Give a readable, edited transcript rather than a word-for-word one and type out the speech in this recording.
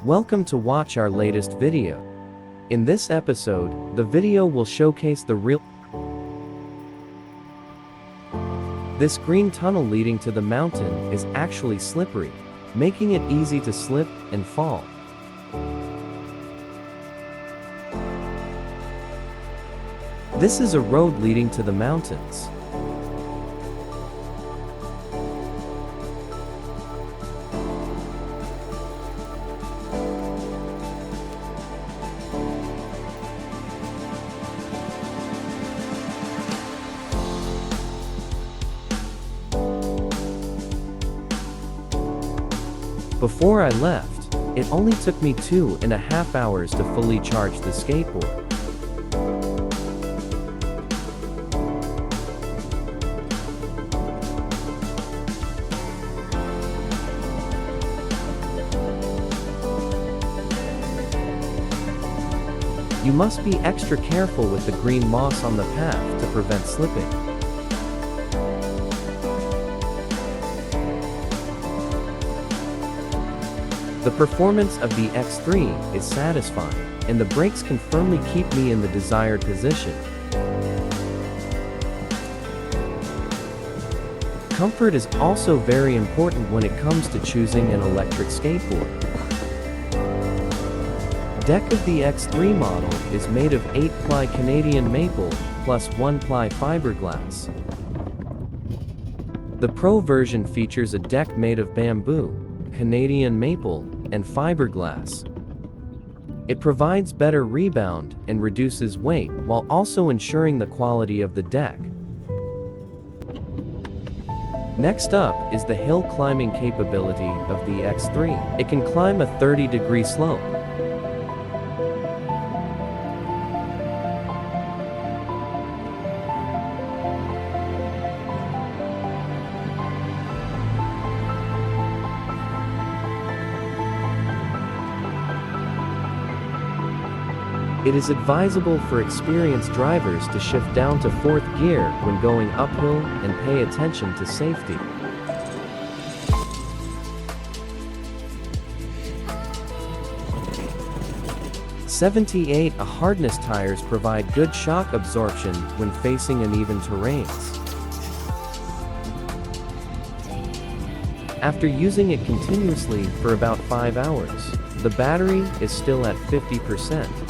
Welcome to watch our latest video. In this episode, the video will showcase the real. This green tunnel leading to the mountain is actually slippery, making it easy to slip and fall. This is a road leading to the mountains. Before I left, it only took me 2.5 hours to fully charge the skateboard. You must be extra careful with the green moss on the path to prevent slipping. The performance of the X3 is satisfying, and the brakes can firmly keep me in the desired position. Comfort is also very important when it comes to choosing an electric skateboard. Deck of the X3 model is made of 8-ply Canadian maple plus 1-ply fiberglass. The Pro version features a deck made of bamboo, Canadian maple, and fiberglass. It provides better rebound and reduces weight while also ensuring the quality of the deck. Next up is the hill climbing capability of the X3. It can climb a 30-degree slope. It is advisable for experienced drivers to shift down to 4th gear when going uphill and pay attention to safety. '78 hardness tires provide good shock absorption when facing uneven terrains. After using it continuously for about 5 hours, the battery is still at 50%.